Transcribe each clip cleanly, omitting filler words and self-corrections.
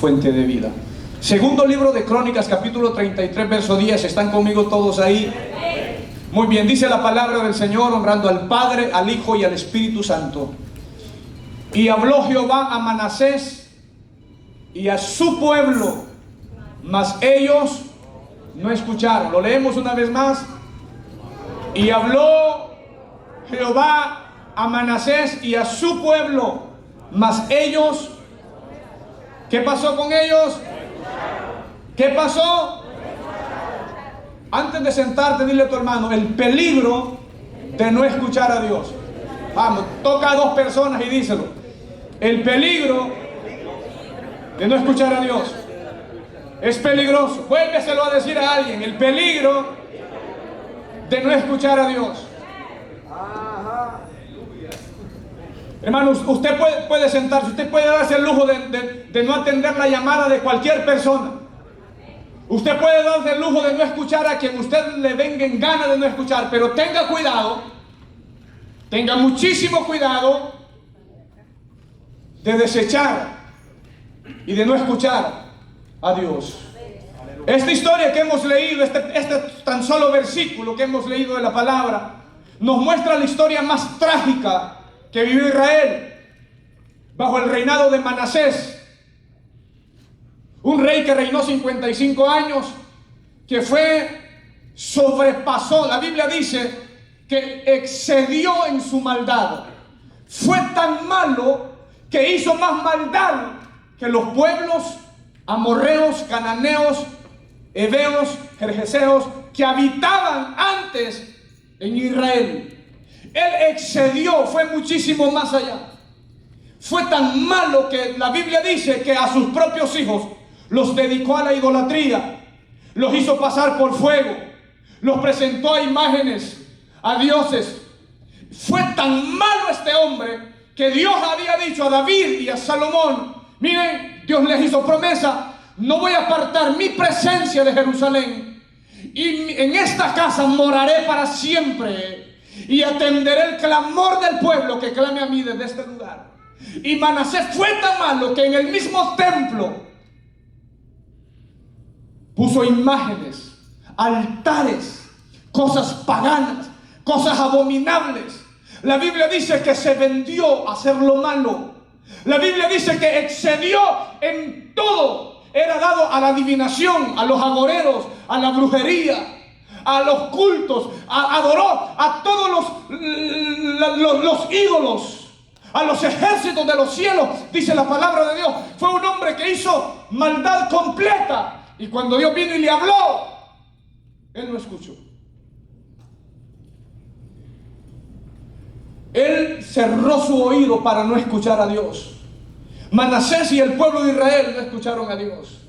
fuente de vida. Segundo libro de Crónicas, capítulo 33, verso 10. ¿Están conmigo todos ahí? Muy bien, dice la palabra del Señor, honrando al Padre, al Hijo y al Espíritu Santo. Y habló Jehová a Manasés y a su pueblo, mas ellos no escucharon. Lo leemos una vez más. Y habló Jehová a Manasés y a su pueblo, mas ellos, ¿qué pasó con ellos? ¿Qué pasó? Antes de sentarte, dile a tu hermano el peligro de no escuchar a Dios. Vamos, toca a dos personas y díselo. El peligro de no escuchar a Dios es peligroso. Vuélveselo a decir a alguien. El peligro de no escuchar a Dios. Hermanos, usted puede sentarse, usted puede darse el lujo de no atender la llamada de cualquier persona. Usted puede darse el lujo de no escuchar a quien usted le venga en gana de no escuchar, pero tenga cuidado, tenga muchísimo cuidado de desechar y de no escuchar a Dios. Esta historia que hemos leído, este tan solo versículo que hemos leído de la palabra, nos muestra la historia más trágica que vivió Israel bajo el reinado de Manasés. Un rey que reinó 55 años, que sobrepasó, la Biblia dice que excedió en su maldad. Fue tan malo que hizo más maldad que los pueblos amorreos, cananeos, heveos, jerjeseos que habitaban antes en Israel. Él excedió, fue muchísimo más allá. Fue tan malo que la Biblia dice que a sus propios hijos los dedicó a la idolatría, los hizo pasar por fuego, los presentó a imágenes, a dioses. Fue tan malo este hombre que Dios había dicho a David y a Salomón: miren, Dios les hizo promesa, no voy a apartar mi presencia de Jerusalén, y en esta casa moraré para siempre, y atenderé el clamor del pueblo que clame a mí desde este lugar. Y Manasés fue tan malo que en el mismo templo puso imágenes, altares, cosas paganas, cosas abominables. La Biblia dice que se vendió a hacer lo malo. La Biblia dice que excedió en todo. Era dado a la adivinación, a los agoreros, a la brujería, a los cultos, adoró a todos los ídolos, a los ejércitos de los cielos, dice la palabra de Dios. Fue un hombre que hizo maldad completa. Y cuando Dios vino y le habló, él no escuchó. Él cerró su oído para no escuchar a Dios. Manasés y el pueblo de Israel no escucharon a Dios.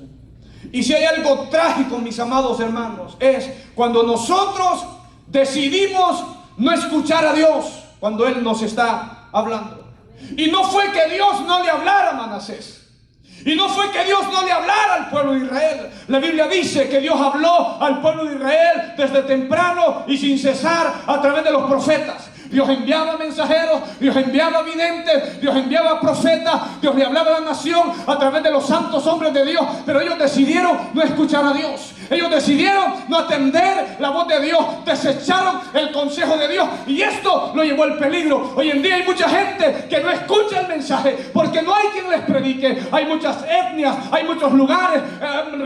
Y si hay algo trágico, mis amados hermanos, es cuando nosotros decidimos no escuchar a Dios cuando Él nos está hablando. Y no fue que Dios no le hablara a Manasés. Y no fue que Dios no le hablara al pueblo de Israel. La Biblia dice que Dios habló al pueblo de Israel desde temprano y sin cesar a través de los profetas. Dios enviaba mensajeros, Dios enviaba videntes, Dios enviaba profetas, Dios le hablaba a la nación a través de los santos hombres de Dios. Pero ellos decidieron no escuchar a Dios. Ellos decidieron no atender la voz de Dios. Desecharon el consejo de Dios. Y esto lo llevó al peligro. Hoy en día hay mucha gente que no escucha el mensaje porque no hay quien les predique. Hay muchas etnias, hay muchos lugares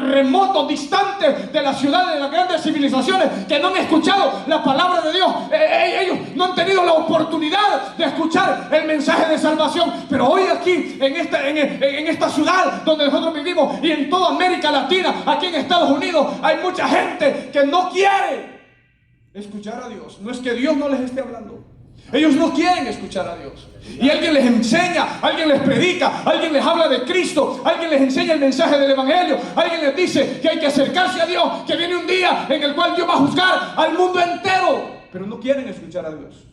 remotos, distantes de la ciudad, de las grandes civilizaciones, que no han escuchado la palabra de Dios. Ellos no han tenido la oportunidad de escuchar el mensaje de salvación. Pero hoy aquí, en esta ciudad donde nosotros vivimos, y en toda América Latina, aquí en Estados Unidos, hay mucha gente que no quiere escuchar a Dios. No es que Dios no les esté hablando. Ellos no quieren escuchar a Dios. Y alguien les enseña, alguien les predica, alguien les habla de Cristo, alguien les enseña el mensaje del Evangelio, alguien les dice que hay que acercarse a Dios, que viene un día en el cual Dios va a juzgar al mundo entero. Pero no quieren escuchar a Dios.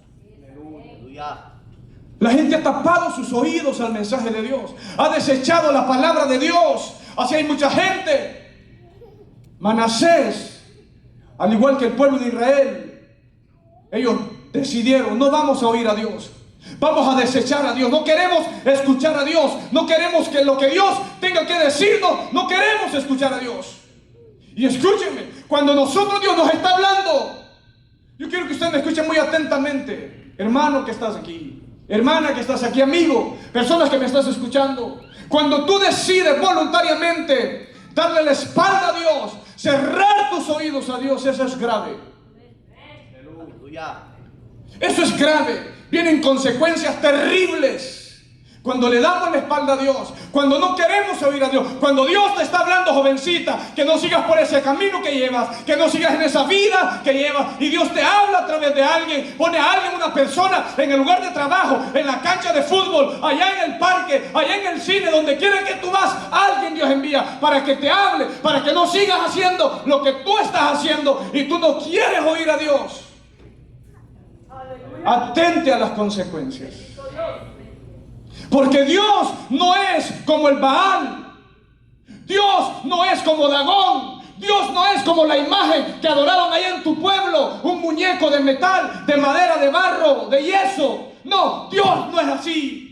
La gente ha tapado sus oídos al mensaje de Dios, ha desechado la palabra de Dios. Así hay mucha gente. Manasés, al igual que el pueblo de Israel, ellos decidieron: no vamos a oír a Dios. Vamos a desechar a Dios. No queremos escuchar a Dios. No queremos que lo que Dios tenga que decirnos. No queremos escuchar a Dios. Y escúchenme, cuando Dios nos está hablando, yo quiero que usted me escuche muy atentamente. Hermano que estás aquí, hermana que estás aquí, amigo, personas que me estás escuchando. Cuando tú decides voluntariamente darle la espalda a Dios, cerrar tus oídos a Dios, eso es grave. Eso es grave. Vienen consecuencias terribles cuando le damos la espalda a Dios, cuando no queremos oír a Dios, cuando Dios te está hablando, jovencita, que no sigas por ese camino que llevas, que no sigas en esa vida que llevas, y Dios te habla a través de alguien, pone a alguien, una persona, en el lugar de trabajo, en la cancha de fútbol, allá en el parque, allá en el cine, donde quiera que tú vas, alguien Dios envía para que te hable, para que no sigas haciendo lo que tú estás haciendo y tú no quieres oír a Dios. Atente a las consecuencias. Porque Dios no es como el Baal. Dios no es como Dagón. Dios no es como la imagen que adoraron allá en tu pueblo. Un muñeco de metal, de madera, de barro, de yeso. No, Dios no es así.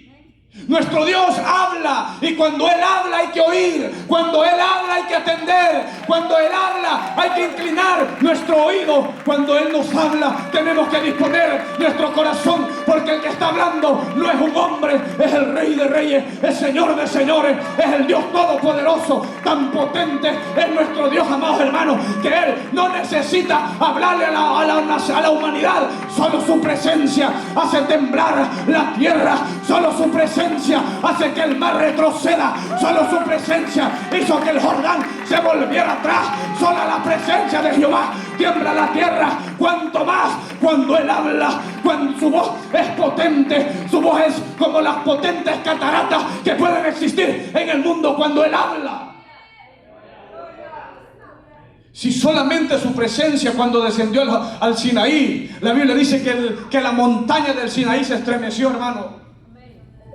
Nuestro Dios habla, y cuando Él habla hay que oír, cuando Él habla hay que atender, cuando Él habla hay que inclinar nuestro oído, cuando Él nos habla tenemos que disponer nuestro corazón, porque el que está hablando no es un hombre, es el Rey de Reyes, el Señor de Señores, es el Dios Todopoderoso, tan potente es nuestro Dios, amados hermanos, que Él no necesita hablarle a la humanidad, solo su presencia hace temblar la tierra, solo su presencia hace que el mar retroceda, solo su presencia hizo que el Jordán se volviera atrás, solo la presencia de Jehová tiembla la tierra, cuanto más cuando Él habla, cuando su voz es potente, su voz es como las potentes cataratas que pueden existir en el mundo cuando Él habla. Si solamente su presencia cuando descendió al Sinaí, la Biblia dice que la montaña del Sinaí se estremeció, hermano.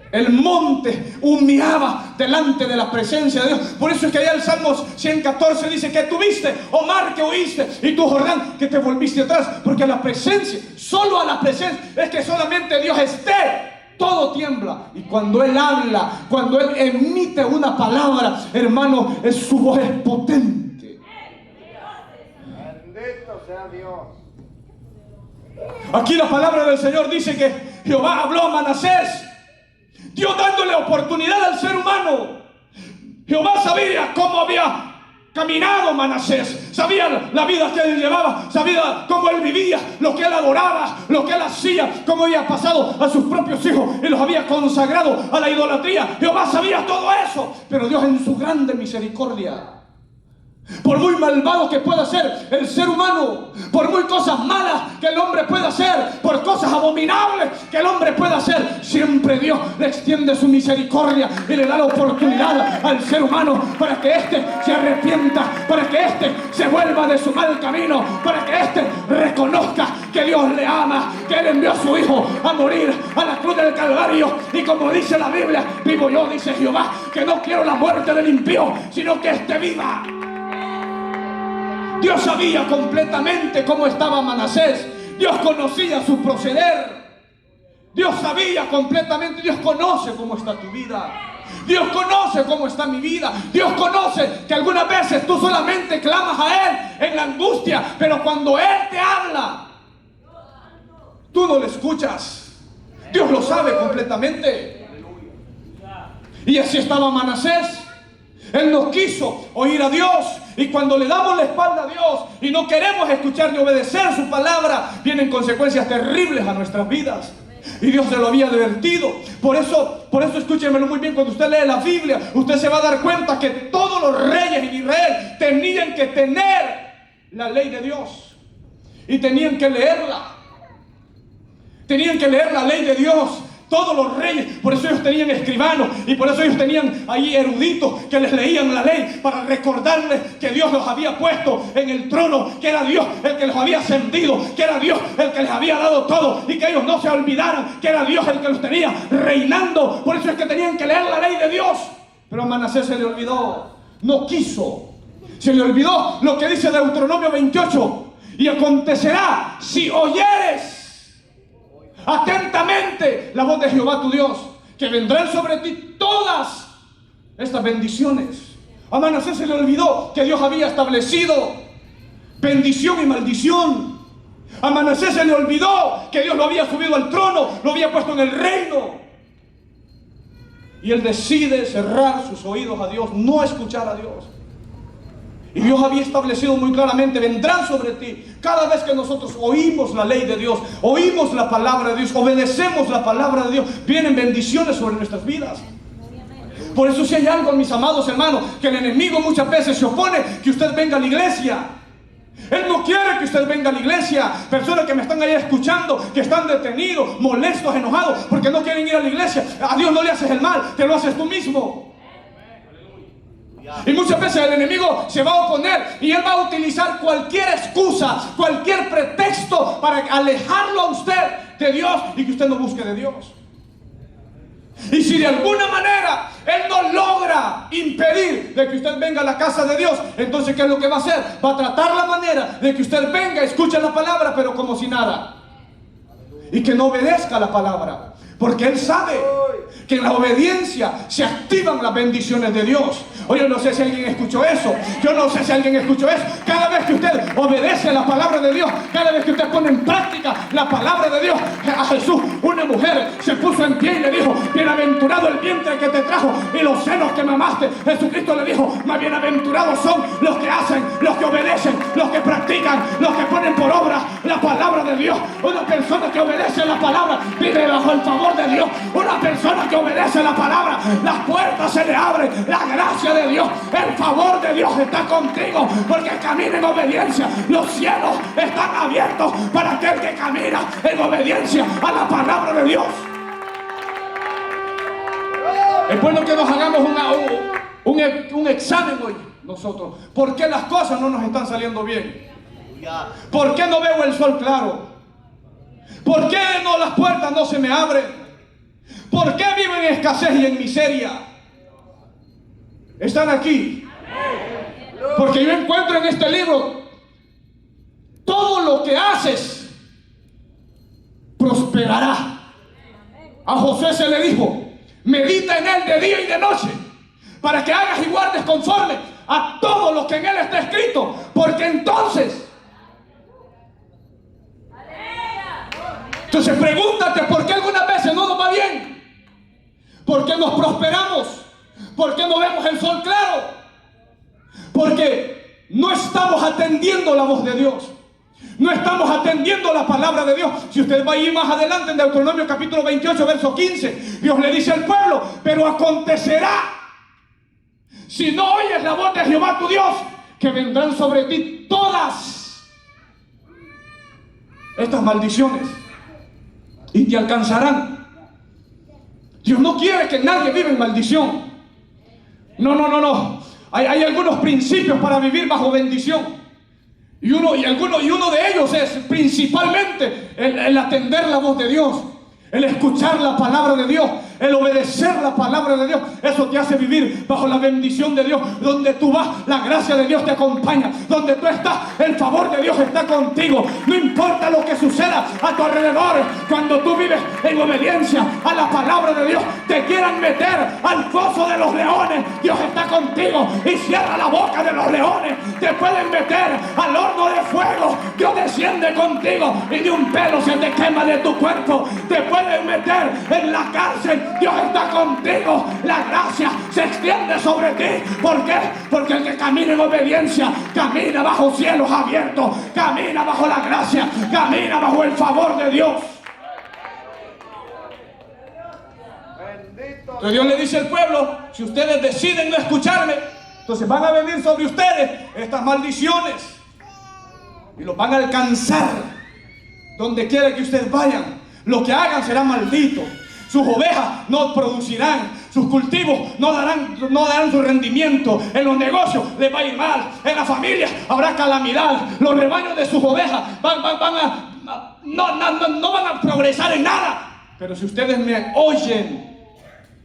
El monte humeaba delante de la presencia de Dios. Por eso es que allá el Salmos 114 dice que tuviste, oh mar, que oíste, y tú, Jordán, que te volviste atrás. Porque a la presencia, solo a la presencia, es que solamente Dios esté, todo tiembla. Y cuando Él habla, cuando Él emite una palabra, hermano, su voz es potente. Bendito sea Dios. Aquí la palabra del Señor dice que Jehová habló a Manasés, Dios dándole oportunidad al ser humano. Jehová sabía cómo había caminado Manasés, sabía la vida que él llevaba, sabía cómo él vivía, lo que él adoraba, lo que él hacía, cómo había pasado a sus propios hijos y los había consagrado a la idolatría. Jehová sabía todo eso, pero Dios en su grande misericordia, por muy malvado que pueda ser el ser humano, por muy cosas malas que el hombre pueda hacer, por cosas abominables que el hombre pueda hacer, siempre Dios le extiende su misericordia y le da la oportunidad al ser humano para que éste se arrepienta, para que éste se vuelva de su mal camino, para que éste reconozca que Dios le ama, que Él envió a su Hijo a morir a la cruz del Calvario. Y como dice la Biblia, vivo yo, dice Jehová, que no quiero la muerte del impío, sino que éste viva. Dios sabía completamente cómo estaba Manasés. Dios conocía su proceder. Dios sabía completamente. Dios conoce cómo está tu vida. Dios conoce cómo está mi vida. Dios conoce que algunas veces tú solamente clamas a Él en la angustia, pero cuando Él te habla, tú no le escuchas. Dios lo sabe completamente. Y así estaba Manasés. Él no quiso oír a Dios, y cuando le damos la espalda a Dios y no queremos escuchar ni obedecer su palabra, vienen consecuencias terribles a nuestras vidas. Y Dios se lo había advertido. Por eso escúchenmelo muy bien, cuando usted lee la Biblia, usted se va a dar cuenta que todos los reyes en Israel tenían que tener la ley de Dios y tenían que leerla. Tenían que leer la ley de Dios. Todos los reyes, por eso ellos tenían escribanos y por eso ellos tenían ahí eruditos que les leían la ley para recordarles que Dios los había puesto en el trono, que era Dios el que los había ascendido, que era Dios el que les había dado todo y que ellos no se olvidaran que era Dios el que los tenía reinando. Por eso es que tenían que leer la ley de Dios. Pero a Manasés se le olvidó, no quiso, se le olvidó lo que dice Deuteronomio 28: y acontecerá si oyeres atentamente la voz de Jehová tu Dios, que vendrán sobre ti todas estas bendiciones. A Manasés se le olvidó que Dios había establecido bendición y maldición. A Manasés se le olvidó que Dios lo había subido al trono, lo había puesto en el reino. Y él decide cerrar sus oídos a Dios, no escuchar a Dios. Y Dios había establecido muy claramente: vendrán sobre ti. Cada vez que nosotros oímos la ley de Dios, oímos la palabra de Dios, obedecemos la palabra de Dios, vienen bendiciones sobre nuestras vidas. Por eso, si hay algo, mis amados hermanos, que el enemigo muchas veces se opone, que usted venga a la iglesia. Él no quiere que usted venga a la iglesia. Personas que me están ahí escuchando, que están detenidos, molestos, enojados, porque no quieren ir a la iglesia. A Dios no le haces el mal, te lo haces tú mismo. Y muchas veces el enemigo se va a oponer y él va a utilizar cualquier excusa, cualquier pretexto para alejarlo a usted de Dios y que usted no busque de Dios. Y si de alguna manera él no logra impedir de que usted venga a la casa de Dios, entonces ¿qué es lo que va a hacer? Va a tratar la manera de que usted venga, escuche la palabra, pero como si nada, y que no obedezca la palabra, porque él sabe que en la obediencia se activan las bendiciones de Dios. Oye, yo no sé si alguien escuchó eso. Yo no sé si alguien escuchó eso. Cada vez que usted obedece la palabra de Dios, cada vez que usted pone en práctica la palabra de Dios, a Jesús, una mujer se puso en pie y le dijo: bienaventurado el vientre que te trajo y los senos que mamaste. Jesucristo le dijo: más bienaventurados son los que hacen, los que obedecen, los que practican, los que ponen por obra la palabra de Dios. Una persona que obedece la palabra vive bajo el favor de Dios. Una persona que obedece la palabra, las puertas se le abren, la gracia de Dios, el favor de Dios está contigo, porque camina en obediencia. Los cielos están abiertos para aquel que camina en obediencia a la palabra de Dios. Es bueno que nos hagamos un examen hoy nosotros. ¿Por qué las cosas no nos están saliendo bien? ¿Por qué no veo el sol claro? ¿Por qué no las puertas no se me abren? ¿Por qué vivo en escasez y en miseria? Están aquí porque yo encuentro en este libro: todo lo que haces prosperará. A Josué se le dijo: medita en él de día y de noche, para que hagas y guardes conforme a todo lo que en él está escrito, porque entonces pregúntate: ¿por qué algunas veces no nos va bien? ¿Por qué nos prosperamos? ¿Por qué no vemos el sol claro? Porque no estamos atendiendo la voz de Dios. No estamos atendiendo la palabra de Dios. Si usted va a ir más adelante en Deuteronomio capítulo 28, verso 15, Dios le dice al pueblo: pero acontecerá, si no oyes la voz de Jehová tu Dios, que vendrán sobre ti todas estas maldiciones y te alcanzarán. Dios no quiere que nadie viva en maldición. No. Hay algunos principios para vivir bajo bendición. Y uno de ellos es principalmente el atender la voz de Dios, el escuchar la palabra de Dios, el obedecer la palabra de Dios. Eso te hace vivir bajo la bendición de Dios. Donde tú vas, la gracia de Dios te acompaña. Donde tú estás, el favor de Dios está contigo. No importa lo que suceda a tu alrededor, cuando tú vives en obediencia a la palabra de Dios, te quieran meter al foso de los leones, Dios está contigo y cierra la boca de los leones. Te pueden meter al horno de fuego, Dios desciende contigo y ni un pelo se te quema de tu cuerpo. Te pueden meter en la cárcel, Dios está contigo. La gracia se extiende sobre ti. ¿Por qué? Porque el que camina en obediencia camina bajo cielos abiertos, camina bajo la gracia, camina bajo el favor de Dios. Entonces Dios le dice al pueblo: si ustedes deciden no escucharme, entonces van a venir sobre ustedes estas maldiciones y los van a alcanzar donde quiera que ustedes vayan. Lo que hagan será maldito. Sus ovejas no producirán, sus cultivos no darán su rendimiento, en los negocios les va a ir mal, en la familia habrá calamidad, los rebaños de sus ovejas no van a progresar en nada. Pero si ustedes me oyen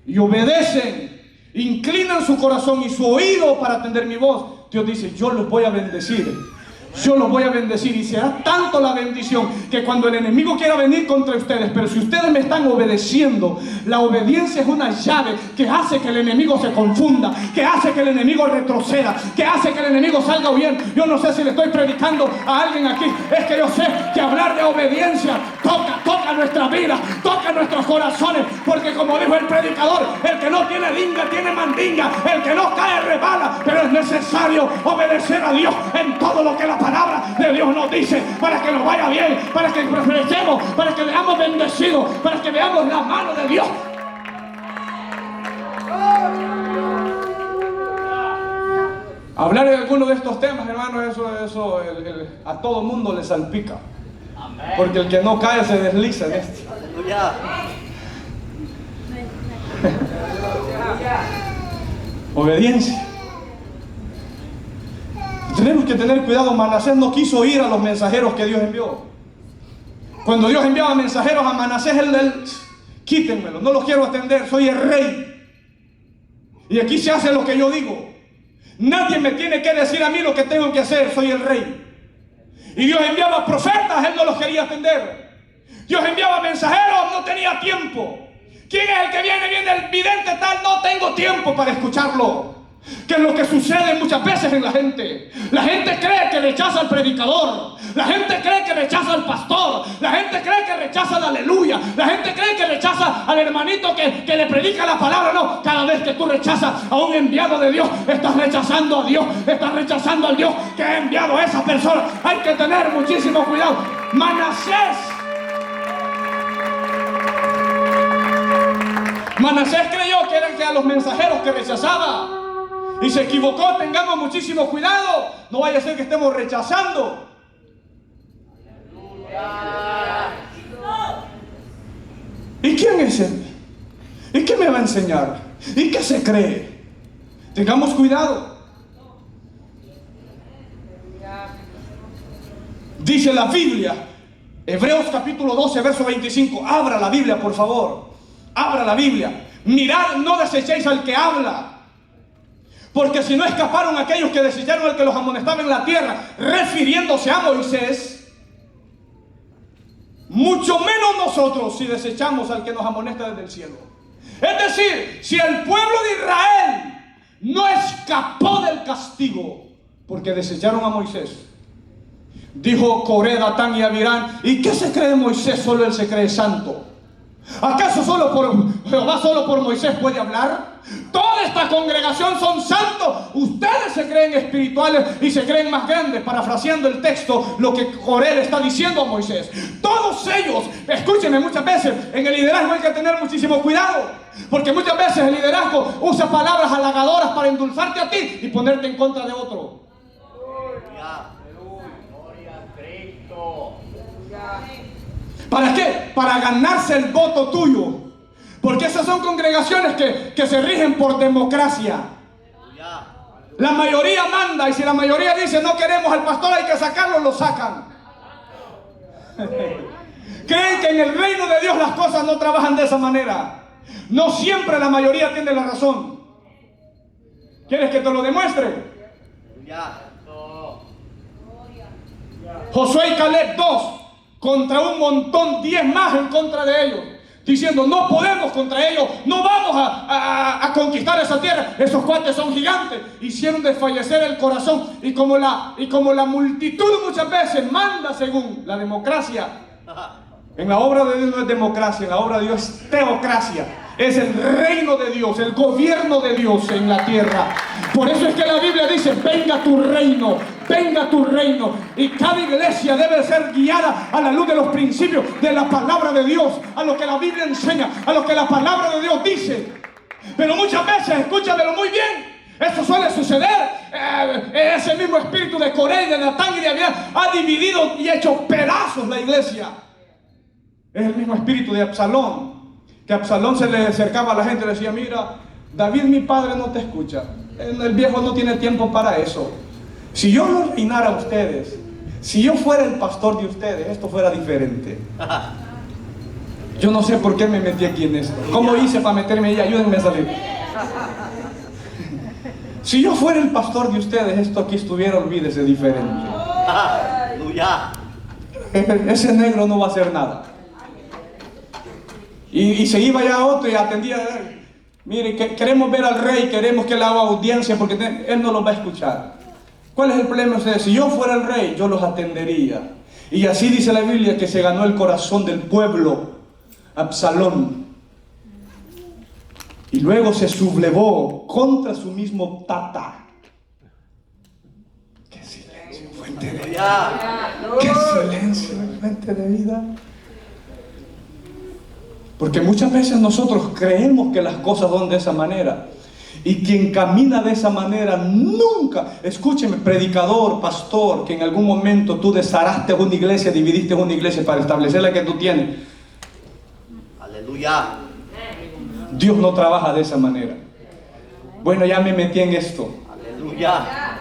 y obedecen, inclinan su corazón y su oído para atender mi voz, Dios dice: yo los voy a bendecir. yo los voy a bendecir, y será tanto la bendición que cuando el enemigo quiera venir contra ustedes, pero si ustedes me están obedeciendo, la obediencia es una llave que hace que el enemigo se confunda, que hace que el enemigo retroceda, que hace que el enemigo salga huyendo. Yo no sé si le estoy predicando a alguien aquí, es que yo sé que hablar de obediencia toca nuestra vida, toca nuestros corazones, porque como dijo el predicador, el que no tiene dinga tiene mandinga, el que no cae resbala, pero es necesario obedecer a Dios en todo lo que la palabra de Dios nos dice, para que nos vaya bien, para que progresemos, para que veamos bendecidos, para que veamos la mano de Dios. Hablar de alguno de estos temas, hermanos, eso a todo mundo le salpica, porque el que no cae se desliza en esto. Obediencia. Tenemos que tener cuidado. Manasés no quiso ir a los mensajeros que Dios envió. Cuando Dios enviaba mensajeros a Manasés, él quítenmelo, no los quiero atender, soy el rey. Y aquí se hace lo que yo digo. Nadie me tiene que decir a mí lo que tengo que hacer, soy el rey. Y Dios enviaba profetas, él no los quería atender. Dios enviaba mensajeros, no tenía tiempo. ¿Quién es el que viene? Viene el vidente tal, no tengo tiempo para escucharlo. Que es lo que sucede muchas veces en la gente. La gente cree que rechaza al predicador, la gente cree que rechaza al pastor, la gente cree que rechaza el aleluya, la gente cree que rechaza al hermanito que le predica la palabra. No, cada vez que tú rechazas a un enviado de Dios, estás rechazando a Dios, estás rechazando al Dios que ha enviado a esa persona. Hay que tener muchísimo cuidado. Manasés creyó que eran a los mensajeros que rechazaba y se equivocó. Tengamos muchísimo cuidado, no vaya a ser que estemos rechazando. ¿Y quién es él? ¿Y qué me va a enseñar? ¿Y qué se cree? Tengamos cuidado. Dice la Biblia, Hebreos capítulo 12, verso 25. Abra la Biblia, por favor. Abra la Biblia. Mirad, no desechéis al que habla, porque si no escaparon aquellos que desecharon al que los amonestaba en la tierra, refiriéndose a Moisés, mucho menos nosotros si desechamos al que nos amonesta desde el cielo. Es decir, si el pueblo de Israel no escapó del castigo porque desecharon a Moisés, dijo Coré, Datán y Abirán, ¿y qué se cree Moisés? Solo él se cree santo. ¿Acaso solo por Jehová, solo por Moisés puede hablar? Toda esta congregación son santos. Ustedes se creen espirituales y se creen más grandes. Parafraseando el texto, lo que Coré le está diciendo a Moisés. Todos ellos, escúchenme, muchas veces en el liderazgo hay que tener muchísimo cuidado, porque muchas veces el liderazgo usa palabras halagadoras para endulzarte a ti y ponerte en contra de otro. ¿Para qué? Para ganarse el voto tuyo. Porque esas son congregaciones que se rigen por democracia. La mayoría manda, y si la mayoría dice no queremos al pastor, hay que sacarlo, lo sacan. Creen que en el reino de Dios las cosas no trabajan de esa manera. No siempre la mayoría tiene la razón. ¿Quieres que te lo demuestre? Josué y Caleb 2 contra un montón, 10 más en contra de ellos, diciendo no podemos contra ellos, no vamos a conquistar esa tierra. Esos cuates son gigantes. Hicieron desfallecer el corazón, y como la multitud muchas veces manda según la democracia, en la obra de Dios no es democracia, en la obra de Dios es teocracia. Es el reino de Dios, el gobierno de Dios en la tierra. Por eso es que la Biblia dice, venga tu reino, venga tu reino. Y cada iglesia debe ser guiada a la luz de los principios de la palabra de Dios, a lo que la Biblia enseña, a lo que la palabra de Dios dice. Pero muchas veces, escúchamelo muy bien, eso suele suceder. Ese mismo espíritu de Coré, de Datán y de Abirán ha dividido y hecho pedazos la iglesia. Es el mismo espíritu de Absalón, que Absalón se le acercaba a la gente y le decía, mira, David mi padre no te escucha, el viejo no tiene tiempo para eso. Si yo no reinara a ustedes, si yo fuera el pastor de ustedes, esto fuera diferente. Yo no sé por qué me metí aquí en esto. ¿Cómo hice para meterme ahí? Ayúdenme a salir. Si yo fuera el pastor de ustedes, esto aquí estuviera, olvídese, diferente. Aleluya. Ese negro no va a hacer nada. Y se iba ya a otro y atendía. Mire, queremos ver al rey, queremos que le haga audiencia porque él no los va a escuchar. ¿Cuál es el problema de ustedes? Si yo fuera el rey, yo los atendería. Y así dice la Biblia que se ganó el corazón del pueblo, Absalón. Y luego se sublevó contra su mismo tata. ¡Qué silencio, fuente de vida! ¡Qué silencio, fuente de vida! Porque muchas veces nosotros creemos que las cosas son de esa manera. Y quien camina de esa manera nunca, escúcheme, predicador, pastor, que en algún momento tú desharaste una iglesia, dividiste una iglesia para establecer la que tú tienes. Aleluya. Dios no trabaja de esa manera. Bueno, ya me metí en esto. Aleluya.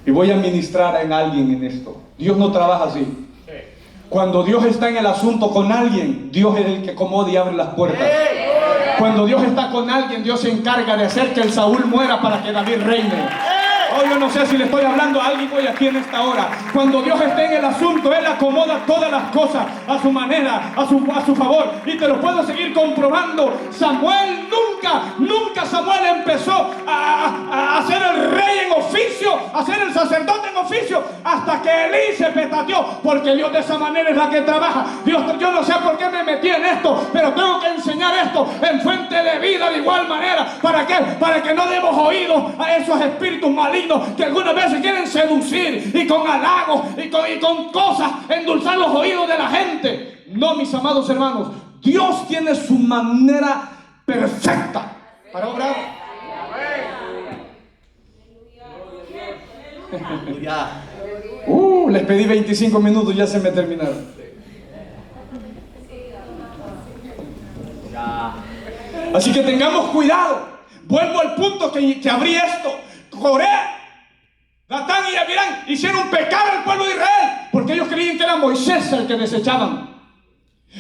Y voy a ministrar en alguien en esto. Dios no trabaja así. Cuando Dios está en el asunto con alguien, Dios es el que acomoda y abre las puertas. Cuando Dios está con alguien, Dios se encarga de hacer que el Saúl muera para que David reine. Hoy yo no sé si le estoy hablando a alguien hoy aquí en esta hora. Cuando Dios esté en el asunto, Él acomoda todas las cosas a su manera, a su favor. Y te lo puedo seguir comprobando. Samuel nunca Samuel empezó a ser el rey en oficio, a ser el sacerdote en oficio, hasta que Elí se petateó, porque Dios de esa manera es la que trabaja. Dios, yo no sé por qué me metí en esto, pero tengo que enseñar esto en fuente de vida de igual manera. ¿Para qué? Para que no demos oídos a esos espíritus malignos que algunas veces quieren seducir y con halagos y con cosas endulzar los oídos de la gente. No, mis amados hermanos, Dios tiene su manera perfecta para obrar. Les pedí 25 minutos, ya se me terminaron. Así que tengamos cuidado. Vuelvo al punto que abrí esto. Coré, Datán y Abirán hicieron pecar al pueblo de Israel porque ellos creían que era Moisés el que desechaban.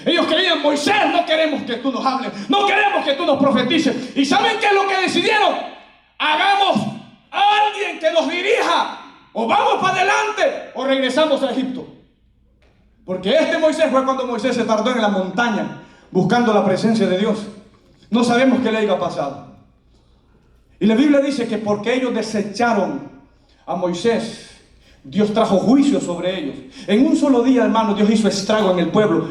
Ellos creían: Moisés, no queremos que tú nos hables, no queremos que tú nos profetices. ¿Y saben qué es lo que decidieron? Hagamos a alguien que nos dirija. O vamos para adelante o regresamos a Egipto. Porque Moisés fue cuando Moisés se tardó en la montaña buscando la presencia de Dios. No sabemos qué le haya pasado. Y la Biblia dice que porque ellos desecharon a Moisés, Dios trajo juicio sobre ellos. En un solo día, hermano, Dios hizo estrago en el pueblo.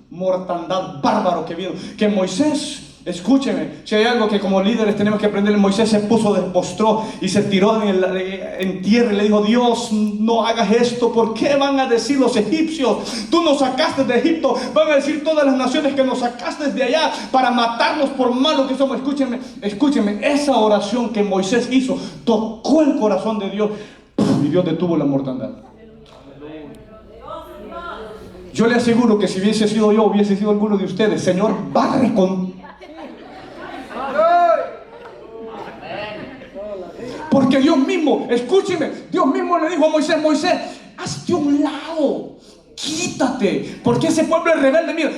Mortandad bárbaro que vino. Que Moisés, escúcheme, si hay algo que como líderes tenemos que aprender, Moisés se postró y se tiró en tierra y le dijo: Dios, no hagas esto. ¿Por qué van a decir los egipcios? Tú nos sacaste de Egipto. Van a decir todas las naciones que nos sacaste de allá para matarnos por malos que somos. Escúcheme, esa oración que Moisés hizo tocó el corazón de Dios y Dios detuvo la mortandad. Yo le aseguro que si hubiese sido yo, hubiese sido alguno de ustedes, Señor, barre con... Porque Dios mismo, escúcheme, Dios mismo le dijo a Moisés: Moisés, hazte un lado, quítate, porque ese pueblo es rebelde. Mira,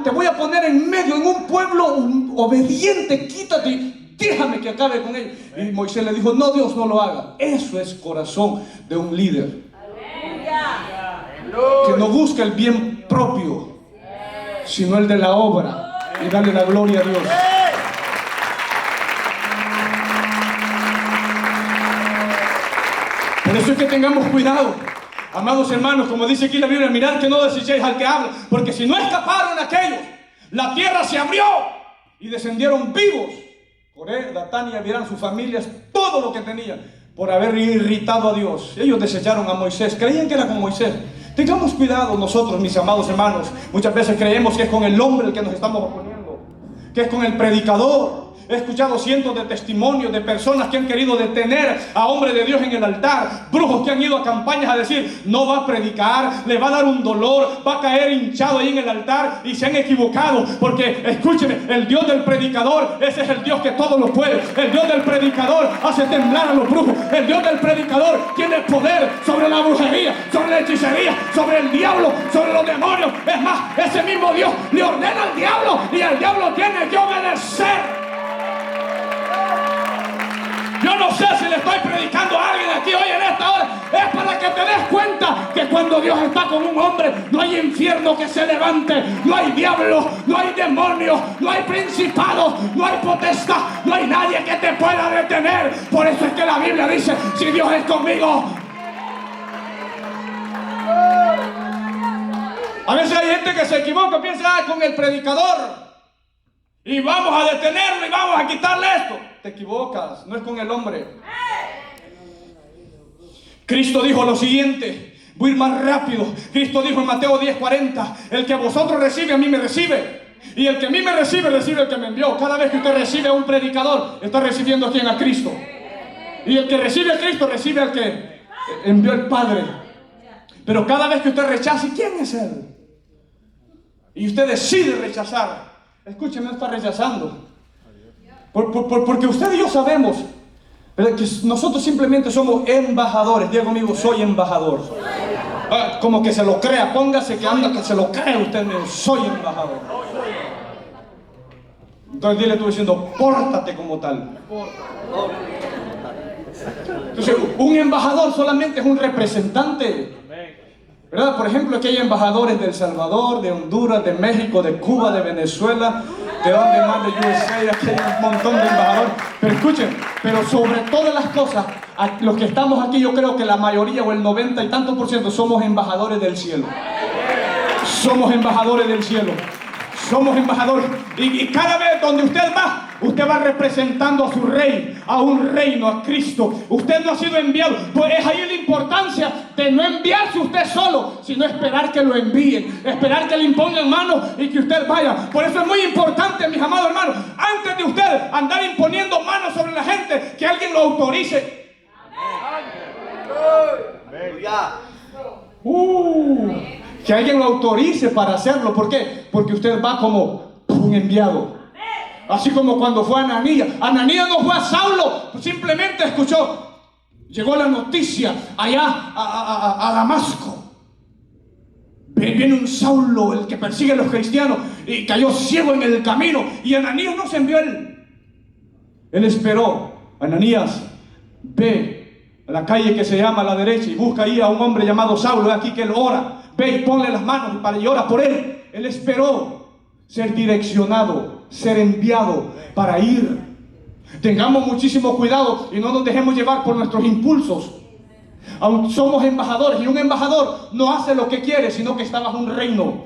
te voy a poner en medio, en un pueblo obediente, quítate, déjame que acabe con ellos. Y Moisés le dijo: no, Dios, no lo haga. Eso es corazón de un líder, que no busca el bien propio, sino el de la obra, y darle la gloria a Dios. Por eso es que tengamos cuidado, amados hermanos, como dice aquí la Biblia: mirad que no desechéis al que habla, porque si no escaparon aquellos, la tierra se abrió y descendieron vivos. Coré, Datán y Abirán, sus familias, todo lo que tenían, por haber irritado a Dios. Ellos desecharon a Moisés, creían que era con Moisés. Tengamos cuidado nosotros, mis amados hermanos. Muchas veces creemos que es con el hombre el que nos estamos oponiendo, que es con el predicador. He escuchado cientos de testimonios de personas que han querido detener a hombres de Dios en el altar, brujos que han ido a campañas a decir: no va a predicar, le va a dar un dolor, va a caer hinchado ahí en el altar, y se han equivocado. Porque escúcheme, el Dios del predicador, ese es el Dios que todo lo puede. El Dios del predicador hace temblar a los brujos. El Dios del predicador tiene poder sobre la brujería, sobre la hechicería, sobre el diablo, sobre los demonios. Es más, ese mismo Dios le ordena al diablo y el diablo tiene que obedecer. Yo no sé si le estoy predicando a alguien aquí hoy en esta hora. Es para que te des cuenta que cuando Dios está con un hombre, no hay infierno que se levante, no hay diablo, no hay demonios, no hay principados, no hay potestad, no hay nadie que te pueda detener. Por eso es que la Biblia dice, si Dios es conmigo. A veces hay gente que se equivoca, piensa con el predicador y vamos a detenerlo y vamos a quitarle esto. Te equivocas, no es con el hombre. Cristo dijo lo siguiente, voy a ir más rápido. Cristo dijo en Mateo 10:40, el que vosotros recibe, a mí me recibe. Y el que a mí me recibe, recibe el que me envió. Cada vez que usted recibe a un predicador, está recibiendo a quien, a Cristo. Y el que recibe a Cristo, recibe al que envió el Padre. Pero cada vez que usted rechaza, ¿quién es Él? Y usted decide rechazar. Escúcheme, no está rechazando. Porque usted y yo sabemos, ¿verdad?, que nosotros simplemente somos embajadores. Diga conmigo, soy embajador. Como que se lo crea, póngase que anda, que se lo crea usted mismo. Soy embajador. Entonces dile tú diciendo, pórtate como tal. Entonces, un embajador solamente es un representante, ¿verdad? Por ejemplo, aquí hay embajadores de El Salvador, de Honduras, de México, de Cuba, de Venezuela, de donde más, de USA. Aquí hay un montón de embajadores. Pero escuchen, pero sobre todas las cosas, los que estamos aquí, yo creo que la mayoría o el 90 y tantos % somos embajadores del cielo. Somos embajadores del cielo. Somos embajadores. Y cada vez donde usted va representando a su rey, a un reino, a Cristo. Usted no ha sido enviado. Pues es ahí la importancia de no enviarse usted solo, sino esperar que lo envíen, esperar que le impongan manos y que usted vaya. Por eso es muy importante, mis amados hermanos, antes de usted andar imponiendo manos sobre la gente, que alguien lo autorice. Que alguien lo autorice para hacerlo. ¿Por qué? Porque usted va como un enviado. Así como cuando fue Ananías. Ananías no fue a Saulo, simplemente escuchó. Llegó la noticia allá a Damasco. Viene un Saulo, el que persigue a los cristianos, y cayó ciego en el camino. Y Ananías no se envió él. Él esperó. Ananías, ve a la calle que se llama a la derecha y busca ahí a un hombre llamado Saulo. Aquí que él ora. Ve y ponle las manos y ora por él. Él esperó ser direccionado, ser enviado para ir. Tengamos muchísimo cuidado y no nos dejemos llevar por nuestros impulsos. Aunque somos embajadores, y un embajador no hace lo que quiere, sino que está bajo un reino,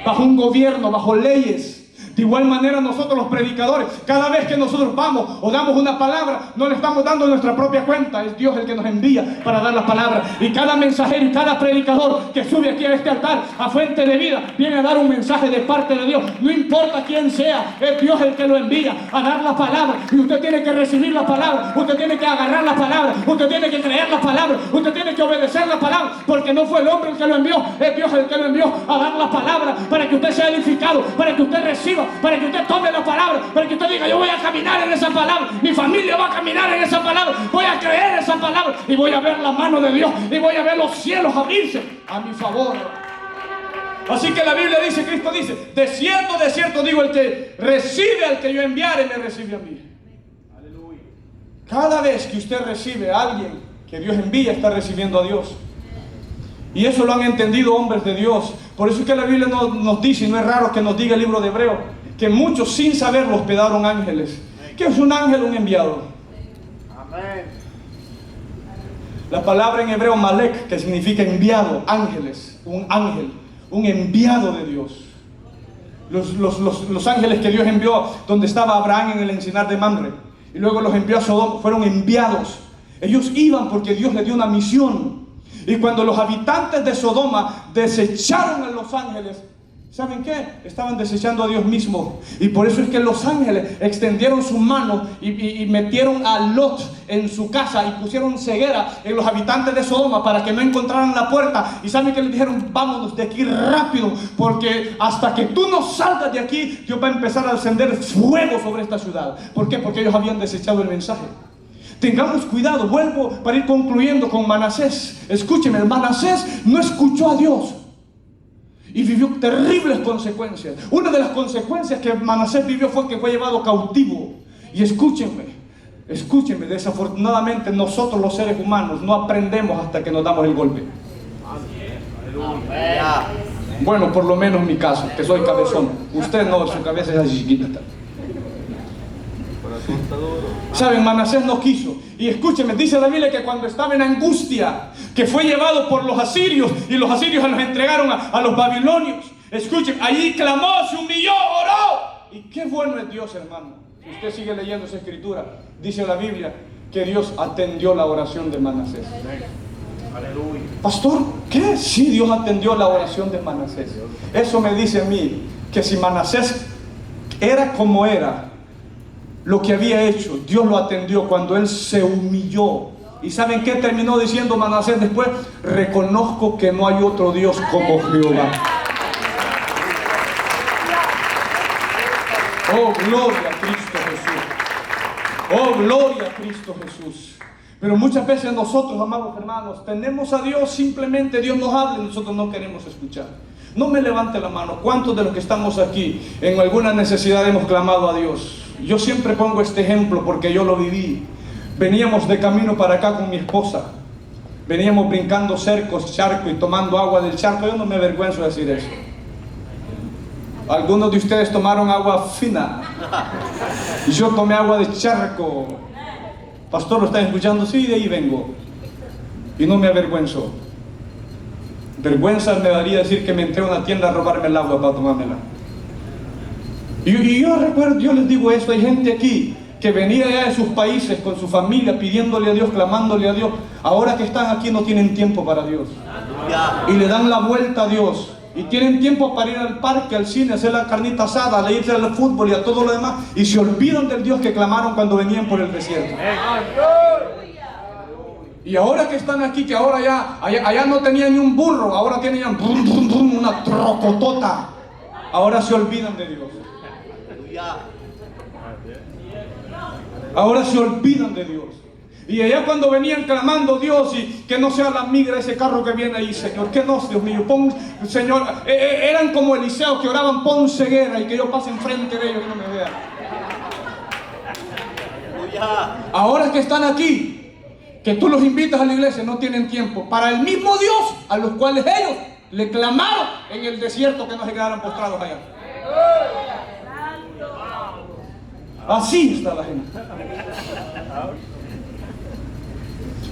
bajo un gobierno, bajo leyes. De igual manera nosotros los predicadores, cada vez que nosotros vamos o damos una palabra, no le estamos dando nuestra propia cuenta. Es Dios el que nos envía para dar la palabra. Y cada mensajero y cada predicador que sube aquí a este altar, a Fuente de Vida, viene a dar un mensaje de parte de Dios. No importa quién sea, es Dios el que lo envía a dar la palabra. Y usted tiene que recibir la palabra, usted tiene que agarrar la palabra, usted tiene que creer la palabra, usted tiene que obedecer la palabra. Porque no fue el hombre el que lo envió, es Dios el que lo envió a dar la palabra, para que usted sea edificado, para que usted reciba, para que usted tome la palabra, para que usted diga, yo voy a caminar en esa palabra, mi familia va a caminar en esa palabra, voy a creer esa palabra y voy a ver la mano de Dios y voy a ver los cielos abrirse a mi favor. Así que la Biblia dice, Cristo dice, de cierto digo, el que recibe al que yo enviare me recibe a mí. Aleluya. Cada vez que usted recibe a alguien que Dios envía, está recibiendo a Dios. Y eso lo han entendido hombres de Dios. Por eso es que la Biblia nos dice, y no es raro que nos diga el libro de Hebreos, que muchos sin saberlo hospedaron ángeles. ¿Qué es un ángel? Un enviado. Amén. La palabra en hebreo malek, que significa enviado, ángeles, un ángel, un enviado de Dios. Los ángeles que Dios envió donde estaba Abraham en el encinar de Mamre, y luego los envió a Sodoma, fueron enviados. Ellos iban porque Dios les dio una misión. Y cuando los habitantes de Sodoma desecharon a los ángeles, ¿saben qué? Estaban desechando a Dios mismo. Y por eso es que los ángeles extendieron su mano y metieron a Lot en su casa y pusieron ceguera en los habitantes de Sodoma para que no encontraran la puerta. Y ¿saben qué les dijeron? Vámonos de aquí rápido, porque hasta que tú no salgas de aquí, Dios va a empezar a encender fuego sobre esta ciudad. ¿Por qué? Porque ellos habían desechado el mensaje. Tengamos cuidado, vuelvo para ir concluyendo con Manasés. Escúcheme, Manasés no escuchó a Dios y vivió terribles consecuencias. Una de las consecuencias que Manasés vivió fue que fue llevado cautivo. Y escúchenme, Escúcheme, desafortunadamente nosotros los seres humanos no aprendemos hasta que nos damos el golpe. Bueno, por lo menos mi caso, que soy cabezón. Usted no, su cabeza es así chiquita. Saben, Manasés no quiso. Y escúcheme, dice la Biblia que cuando estaba en angustia, que fue llevado por los asirios, y los asirios los entregaron a los babilonios. Escuchen, allí clamó, se humilló, oró. Y qué bueno es Dios, hermano. Si usted sigue leyendo esa escritura, dice la Biblia que Dios atendió la oración de Manasés. Aleluya. Pastor, ¿qué? Sí, Dios atendió la oración de Manasés. Eso me dice a mí que si Manasés era como era, lo que había hecho, Dios lo atendió cuando él se humilló. ¿Y saben qué terminó diciendo Manasés después? Reconozco que no hay otro Dios como Jehová. Oh, gloria a Cristo Jesús. Oh, gloria a Cristo Jesús. Pero muchas veces nosotros, amados hermanos, tenemos a Dios, simplemente Dios nos habla y nosotros no queremos escuchar. No me levante la mano. ¿Cuántos de los que estamos aquí en alguna necesidad hemos clamado a Dios? Yo siempre pongo este ejemplo porque yo lo viví. Veníamos de camino para acá con mi esposa. Veníamos brincando cercos, charco y tomando agua del charco. Yo no me avergüenzo de decir eso. Algunos de ustedes tomaron agua fina y yo tomé agua de charco. Pastor, ¿lo están escuchando? Sí, de ahí vengo. Y no me avergüenzo. Vergüenza me daría decir que me entré a una tienda a robarme el agua para tomármela. Y yo recuerdo, yo les digo esto, hay gente aquí que venía ya de sus países con su familia pidiéndole a Dios, clamándole a Dios. Ahora que están aquí no tienen tiempo para Dios. Y le dan la vuelta a Dios. Y tienen tiempo para ir al parque, al cine, hacer la carnita asada, a irse al fútbol y a todo lo demás. Y se olvidan del Dios que clamaron cuando venían por el desierto. Y ahora que están aquí, que ahora ya, allá no tenían ni un burro, ahora tienen una trocotota. Ahora se olvidan de Dios. Ahora se olvidan de Dios. Y allá cuando venían clamando Dios y que no sea la migra ese carro que viene ahí, Señor, que no, Dios mío, pon, Señor, eran como Eliseo que oraban, pon ceguera y que yo pase enfrente de ellos y no me vean. Ahora que están aquí, que tú los invitas a la iglesia, no tienen tiempo para el mismo Dios a los cuales ellos le clamaron en el desierto, que no se quedaran postrados allá. Así está la gente.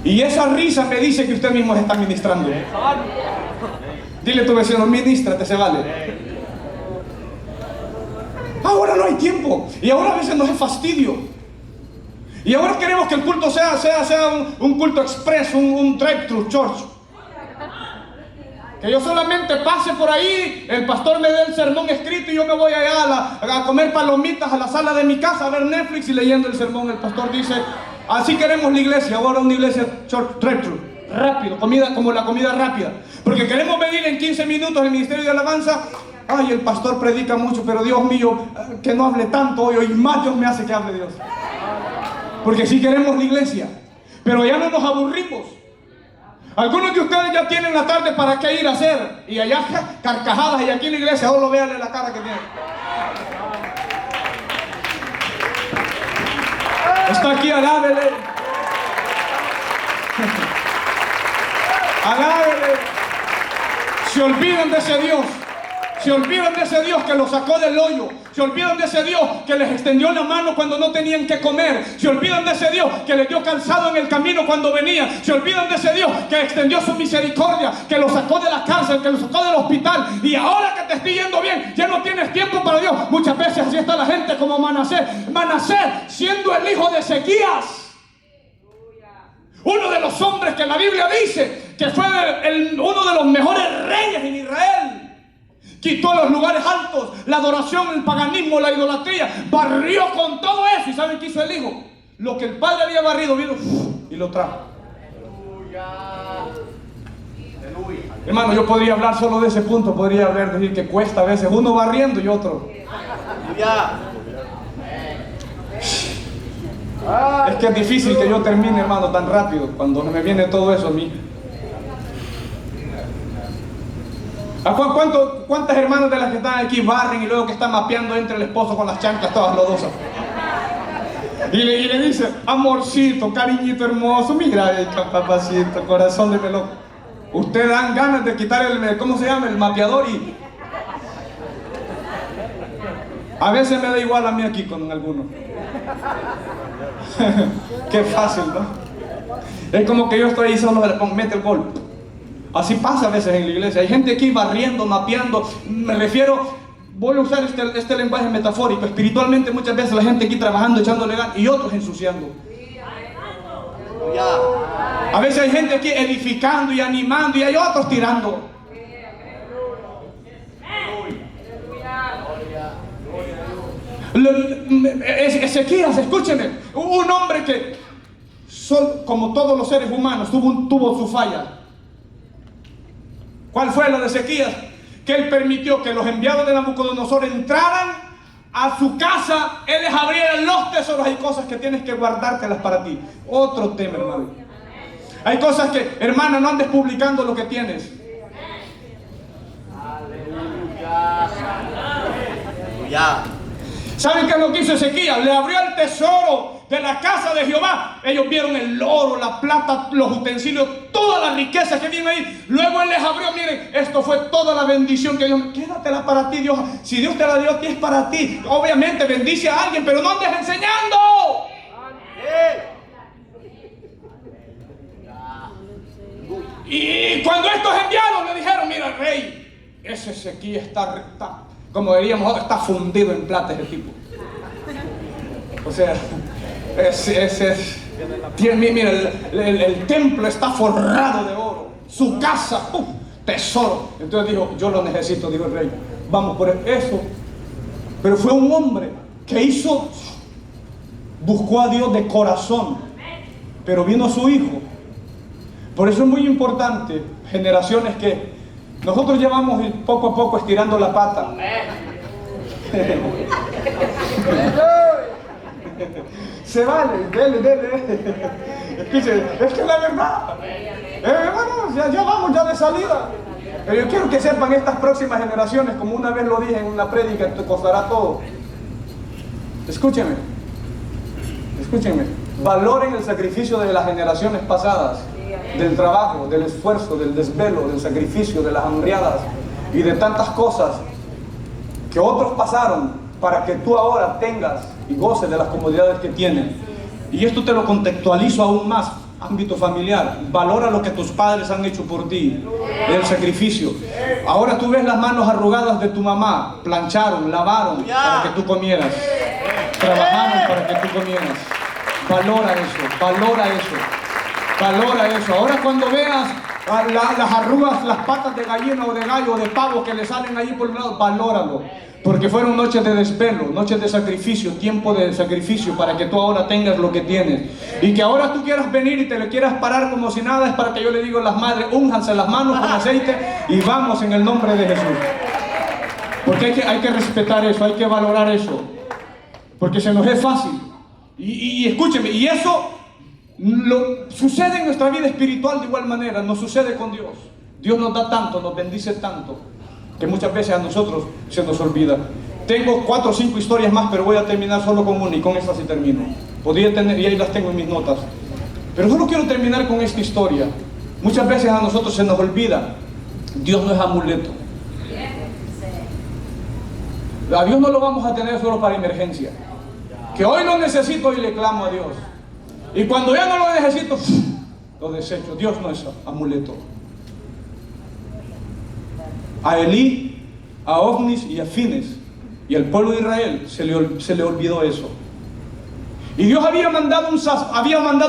Y esa risa me dice que usted mismo se está ministrando. Dile a tu vecino, ministrate, se vale. Ahora no hay tiempo. Y ahora a veces nos es fastidio. Y ahora queremos que el culto sea un culto express, un drive-thru church. Que yo solamente pase por ahí, el pastor me dé el sermón escrito y yo me voy allá a comer palomitas a la sala de mi casa, a ver Netflix y leyendo el sermón. El pastor dice, así queremos la iglesia, ahora una iglesia short drive-thru, rápido, comida como la comida rápida. Porque queremos venir en 15 minutos el ministerio de alabanza. Ay, el pastor predica mucho, pero Dios mío, que no hable tanto hoy, y más Dios me hace que hable Dios. Porque sí queremos la iglesia, pero ya no nos aburrimos. Algunos de ustedes ya tienen la tarde para qué ir a hacer, y allá carcajadas, y aquí en la iglesia solo véanle la cara que tiene. Está aquí, alábele. Alábele. Se olvidan de ese Dios. Se olvidan de ese Dios que los sacó del hoyo. Se olvidan de ese Dios que les extendió la mano cuando no tenían que comer. Se olvidan de ese Dios que les dio calzado en el camino cuando venía. Se olvidan de ese Dios que extendió su misericordia, que los sacó de la cárcel, que los sacó del hospital. Y ahora que te estoy yendo bien, ya no tienes tiempo para Dios. Muchas veces así está la gente como Manasés. Manasés siendo el hijo de Ezequías, uno de los hombres que la Biblia dice que fue uno de los mejores reyes en Israel. Quitó los lugares altos, la adoración, el paganismo, la idolatría, barrió con todo eso. ¿Y saben qué hizo el hijo? Lo que el padre había barrido, vino y lo trajo. Hermano, yo podría hablar solo de ese punto. Podría hablar, decir que cuesta a veces uno barriendo y otro. Es que es difícil que yo termine, hermano, tan rápido cuando me viene todo eso a mí. ¿Cuántas hermanas de las que están aquí barren y luego que están mapeando entre el esposo con las chanclas todas lodosas? Y le dice, amorcito, cariñito hermoso, mira, papacito, corazón de melón. Usted dan ganas de quitar el, ¿cómo se llama? El mapeador y... A veces me da igual a mí aquí con alguno. Qué fácil, ¿no? Es como que yo estoy ahí solo, mete el gol. Así pasa a veces en la iglesia. Hay gente aquí barriendo, mapeando. Me refiero, voy a usar este lenguaje metafórico. Espiritualmente muchas veces la gente aquí trabajando, echándole ganas y otros ensuciando. A veces hay gente aquí edificando y animando y hay otros tirando. Ezequías, escúcheme, un hombre que, como todos los seres humanos, tuvo su falla. ¿Cuál fue la de Ezequías? Que él permitió que los enviados de Nabucodonosor entraran a su casa, él les abriera los tesoros. Hay cosas que tienes que guardártelas para ti. Otro tema, hermano. Hay cosas que, hermana, no andes publicando lo que tienes. Aleluya. ¿Saben qué es lo que hizo Ezequías? Le abrió el tesoro de la casa de Jehová. Ellos vieron el oro, la plata, los utensilios, toda la riqueza que viene ahí. Luego él les abrió, miren, esto fue toda la bendición que Dios... Quédatela para ti, Dios. Si Dios te la dio a ti, es para ti. Obviamente bendice a alguien, pero no andes enseñando. Y cuando estos enviados le dijeron, mira, rey, ese Ezequías está, como diríamos, está fundido en plata ese tipo. O sea, mira, el templo está forrado de oro. Su casa, tesoro. Entonces dijo, yo lo necesito, dijo el rey. Vamos por eso. Pero fue un hombre que buscó a Dios de corazón. Pero vino su hijo. Por eso es muy importante, generaciones que nosotros llevamos poco a poco estirando la pata. Se vale, dele. Escuche, es que la verdad, hermano, ya vamos ya de salida. Pero yo quiero que sepan estas próximas generaciones, como una vez lo dije en una prédica, te costará todo. Escúchenme, valoren el sacrificio de las generaciones pasadas. Del trabajo, del esfuerzo, del desvelo, del sacrificio, de las hambriadas y de tantas cosas que otros pasaron para que tú ahora tengas y goces de las comodidades que tienen. Y esto te lo contextualizo aún más, ámbito familiar. Valora lo que tus padres han hecho por ti, el sacrificio. Ahora tú ves las manos arrugadas de tu mamá, plancharon, lavaron para que tú comieras, trabajaron para que tú comieras. Valora eso. Ahora cuando veas las arrugas, las patas de gallina o de gallo o de pavo que le salen ahí por un lado, valóralo. Porque fueron noches de desvelo, noches de sacrificio, tiempo de sacrificio para que tú ahora tengas lo que tienes. Y que ahora tú quieras venir y te le quieras parar como si nada, es para que yo le digo a las madres, únjanse las manos con aceite y vamos en el nombre de Jesús. Porque hay que respetar eso, hay que valorar eso. Porque se nos es fácil. Y escúcheme, y eso... sucede en nuestra vida espiritual de igual manera, nos sucede con Dios. Dios nos da tanto, nos bendice tanto, que muchas veces a nosotros se nos olvida. Tengo 4 o 5 historias más, pero voy a terminar solo con una y con esta sí termino. Podría tener, y ahí las tengo en mis notas. Pero solo quiero terminar con esta historia. Muchas veces a nosotros se nos olvida, Dios no es amuleto. A Dios no lo vamos a tener solo para emergencia. Que hoy lo necesito y le clamo a Dios. Y cuando ya no lo necesito, lo desecho. Dios no es amuleto. A Elí, a Ofnis y a Fines y al pueblo de Israel se le olvidó eso. Y Dios había mandado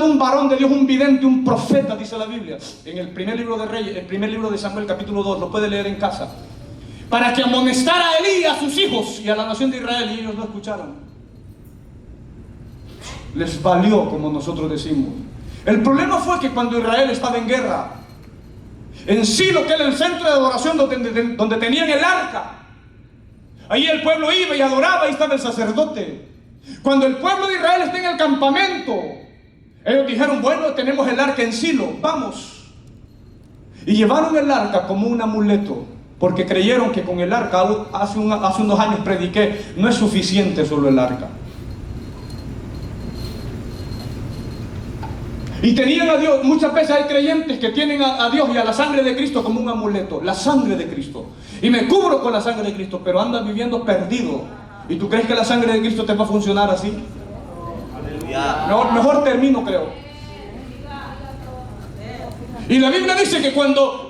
un varón de Dios, un vidente, un profeta, dice la Biblia, en el primer libro de Reyes, el primer libro de Samuel, capítulo 2, lo puede leer en casa, para que amonestara a Elí y a sus hijos y a la nación de Israel, y ellos no escucharon. Les valió, como nosotros decimos. El problema fue que cuando Israel estaba en guerra, en Silo, que era el centro de adoración donde tenían el arca, ahí el pueblo iba y adoraba, ahí estaba el sacerdote. Cuando el pueblo de Israel está en el campamento, ellos dijeron, bueno, tenemos el arca en Silo, vamos. Y llevaron el arca como un amuleto, porque creyeron que con el arca, hace unos años prediqué, no es suficiente solo el arca. Y tenían a Dios. Muchas veces hay creyentes que tienen a Dios y a la sangre de Cristo como un amuleto. La sangre de Cristo. Y me cubro con la sangre de Cristo, pero andan viviendo perdido. ¿Y tú crees que la sangre de Cristo te va a funcionar así? Mejor termino, creo. Y la Biblia dice que cuando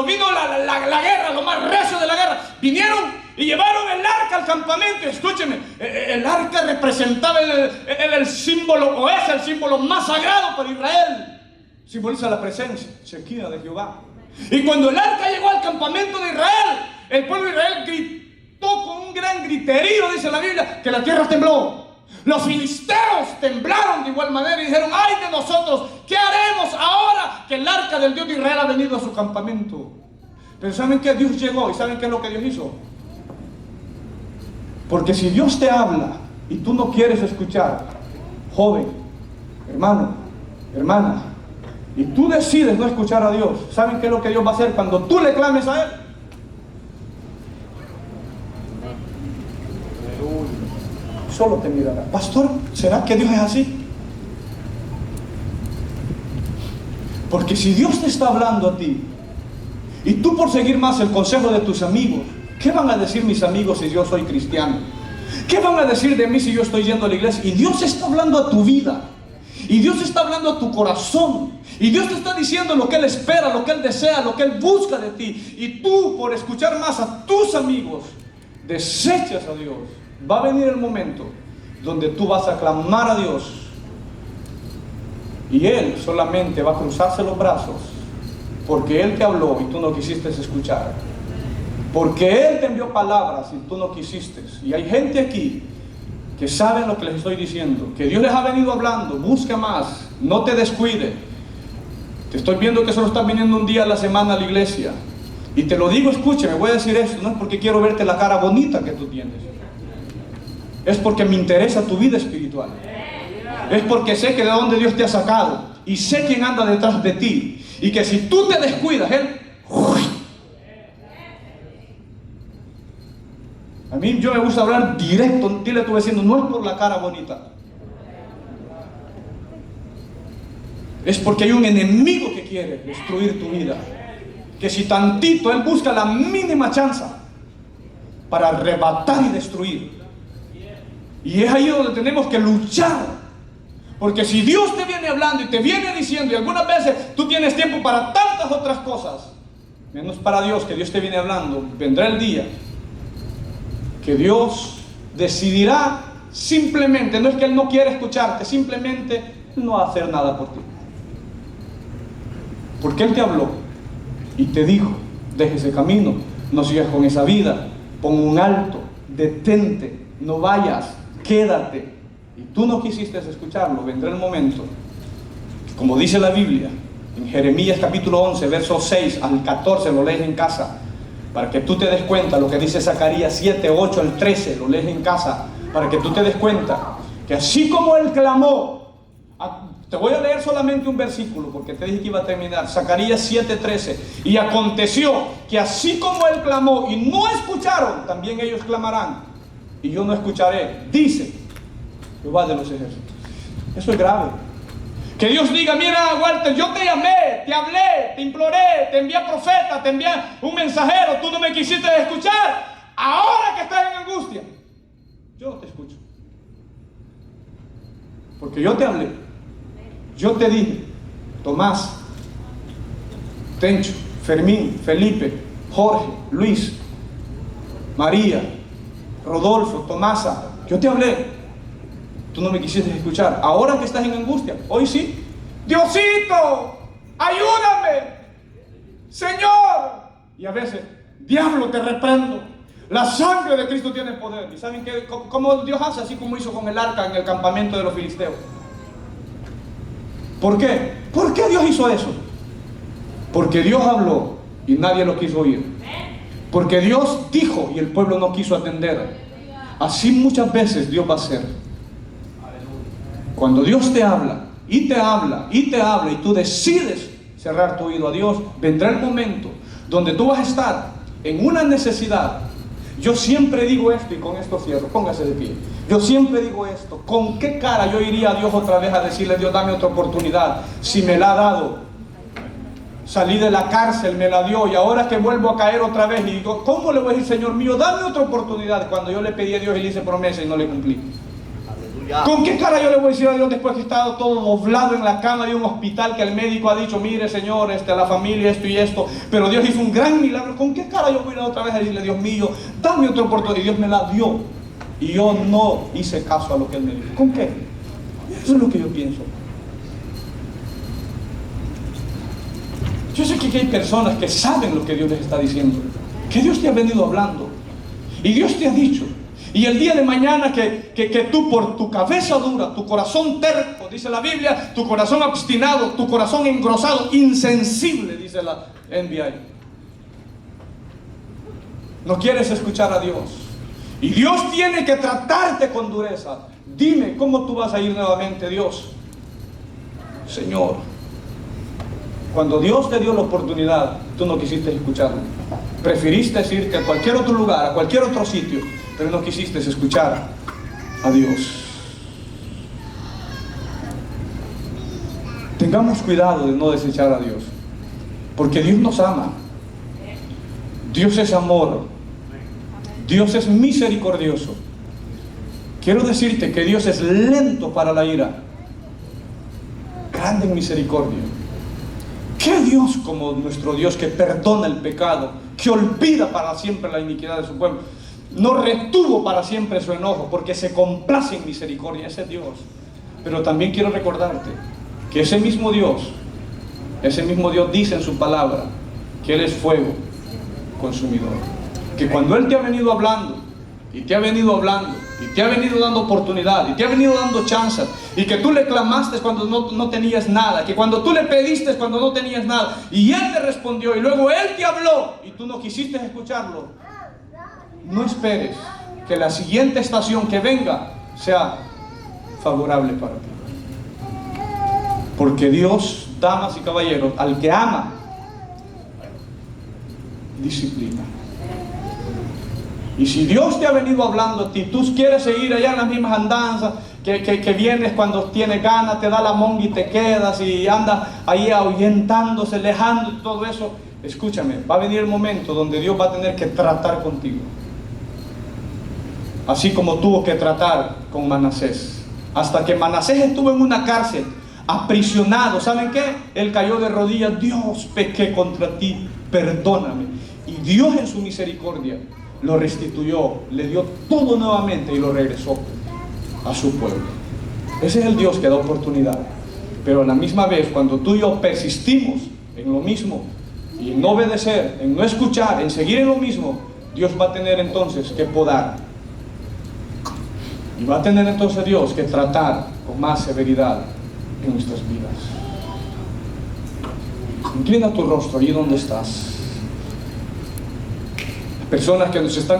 vino la guerra, lo más recio de la guerra, vinieron y llevaron el arca al campamento. Escúcheme, el arca representaba el símbolo, o es el símbolo más sagrado para Israel. Simboliza la presencia, Shekinah de Jehová. Y cuando el arca llegó al campamento de Israel, el pueblo de Israel gritó con un gran griterío, dice la Biblia, que la tierra tembló. Los filisteos temblaron de igual manera y dijeron: ¡ay de nosotros! ¿Qué haremos ahora que el arca del Dios de Israel ha venido a su campamento? Pero ¿saben qué? Dios llegó. ¿Y saben qué es lo que Dios hizo? Porque si Dios te habla y tú no quieres escuchar, joven, hermano, hermana, y tú decides no escuchar a Dios, ¿saben qué es lo que Dios va a hacer cuando tú le clames a Él? Solo te mirará. Pastor, ¿será que Dios es así? Porque si Dios te está hablando a ti y tú por seguir más el consejo de tus amigos, ¿qué van a decir mis amigos si yo soy cristiano? ¿Qué van a decir de mí si yo estoy yendo a la iglesia? Y Dios está hablando a tu vida, y Dios está hablando a tu corazón, y Dios te está diciendo lo que Él espera, lo que Él desea, lo que Él busca de ti. Y tú, por escuchar más a tus amigos, desechas a Dios. Va a venir el momento donde tú vas a clamar a Dios y Él solamente va a cruzarse los brazos porque Él te habló y tú no quisiste escuchar, porque Él te envió palabras y tú no quisiste. Y hay gente aquí que sabe lo que les estoy diciendo, que Dios les ha venido hablando. Busca más, no te descuide. Te estoy viendo que solo estás viniendo un día a la semana a la iglesia, y te lo digo, escúchame, voy a decir esto, no es porque quiero verte la cara bonita que tú tienes, es porque me interesa tu vida espiritual. Es porque sé que de dónde Dios te ha sacado y sé quién anda detrás de ti, y que si tú te descuidas, Él... A mí yo me gusta hablar directo. Dile a tu vecino: no es por la cara bonita, es porque hay un enemigo que quiere destruir tu vida, que si tantito Él busca la mínima chance para arrebatar y destruir. Y es ahí donde tenemos que luchar, porque si Dios te viene hablando y te viene diciendo, y algunas veces tú tienes tiempo para tantas otras cosas, menos para Dios, que Dios te viene hablando, vendrá el día que Dios decidirá simplemente, no es que Él no quiere escucharte, simplemente no va a hacer nada por ti, porque Él te habló y te dijo: deja ese camino, no sigas con esa vida, pon un alto, detente, no vayas, quédate. Y tú no quisiste escucharlo. Vendrá el momento, como dice la Biblia en Jeremías capítulo 11 versos 6 al 14, lo lees en casa para que tú te des cuenta. Lo que dice Zacarías 7, 8 al 13, lo lees en casa para que tú te des cuenta que así como Él clamó, te voy a leer solamente un versículo porque te dije que iba a terminar. Zacarías 7, 13. Y aconteció que así como Él clamó y no escucharon, también ellos clamarán y yo no escucharé, dice Jehová de los ejércitos. Eso es grave. Que Dios diga: mira, Walter, yo te llamé, te hablé, te imploré, te envié profeta, te envié un mensajero, tú no me quisiste escuchar. Ahora que estás en angustia, yo no te escucho, porque yo te hablé, yo te dije: Tomás, Tencho, Fermín, Felipe, Jorge, Luis, María, Rodolfo, Tomasa, yo te hablé, tú no me quisiste escuchar. Ahora que estás en angustia, hoy sí. Diosito, ayúdame, Señor. Y a veces: diablo, te reprendo. La sangre de Cristo tiene poder. ¿Y saben qué? ¿Cómo Dios hace? Así como hizo con el arca en el campamento de los filisteos. ¿Por qué? ¿Por qué Dios hizo eso? Porque Dios habló y nadie lo quiso oír. Porque Dios dijo y el pueblo no quiso atender. Así muchas veces Dios va a hacer. Cuando Dios te habla y te habla y te habla y tú decides cerrar tu oído a Dios, vendrá el momento donde tú vas a estar en una necesidad Yo siempre digo esto, y con esto cierro, póngase de pie. Yo siempre digo esto: ¿con qué cara yo iría a Dios otra vez a decirle, Dios, dame otra oportunidad, si me la ha dado? Salí de la cárcel, me la dio, y ahora que vuelvo a caer otra vez, y digo, ¿cómo le voy a decir, Señor mío, dame otra oportunidad? Cuando yo le pedí a Dios y le hice promesa y no le cumplí. ¿Con qué cara yo le voy a decir a Dios después que he estado todo doblado en la cama de un hospital, que el médico ha dicho, mire Señor, la familia, esto y esto, pero Dios hizo un gran milagro? ¿Con qué cara yo voy a ir otra vez a decirle, Dios mío, dame otra oportunidad? Y Dios me la dio, y yo no hice caso a lo que Él me dijo. ¿Con qué? Eso es lo que yo pienso. Yo sé que hay personas que saben lo que Dios les está diciendo, que Dios te ha venido hablando, y Dios te ha dicho. Y el día de mañana que tú, por tu cabeza dura, tu corazón terco, dice la Biblia, tu corazón obstinado, tu corazón engrosado, insensible, dice la NBI, no quieres escuchar a Dios, y Dios tiene que tratarte con dureza. Dime, ¿cómo tú vas a ir nuevamente, Dios? Señor, cuando Dios te dio la oportunidad, tú no quisiste escucharlo. Preferiste irte a cualquier otro lugar, a cualquier otro sitio, pero no quisiste escuchar a Dios. Tengamos cuidado de no desechar a Dios, porque Dios nos ama. Dios es amor. Dios es misericordioso. Quiero decirte que Dios es lento para la ira, grande en misericordia. ¿Qué Dios como nuestro Dios, que perdona el pecado, que olvida para siempre la iniquidad de su pueblo, no retuvo para siempre su enojo, porque se complace en misericordia? Ese Dios. Pero también quiero recordarte que ese mismo Dios dice en su palabra que Él es fuego consumidor, que cuando Él te ha venido hablando, y te ha venido hablando, y te ha venido dando oportunidad, y te ha venido dando chances, y que tú le clamaste cuando no tenías nada, que cuando tú le pediste cuando no tenías nada, y Él te respondió, y luego Él te habló, y tú no quisiste escucharlo, no esperes que la siguiente estación que venga sea favorable para ti. Porque Dios, damas y caballeros, al que ama, disciplina. Y si Dios te ha venido hablando a ti, tú quieres seguir allá en las mismas andanzas, que vienes cuando tienes ganas, te da la monga y te quedas, y andas ahí ahuyentándose, alejando y todo eso, escúchame, va a venir el momento donde Dios va a tener que tratar contigo. Así como tuvo que tratar con Manasés. Hasta que Manasés estuvo en una cárcel, aprisionado. ¿Saben qué? Él cayó de rodillas. Dios, pequé contra ti, perdóname. Y Dios en su misericordia lo restituyó, le dio todo nuevamente y lo regresó a su pueblo. Ese es el Dios que da oportunidad. Pero a la misma vez, cuando tú y yo persistimos en lo mismo, y en no obedecer, en no escuchar, en seguir en lo mismo, Dios va a tener entonces que podar. Y va a tener entonces Dios que tratar con más severidad en nuestras vidas. Inclina tu rostro allí donde estás. Personas que nos están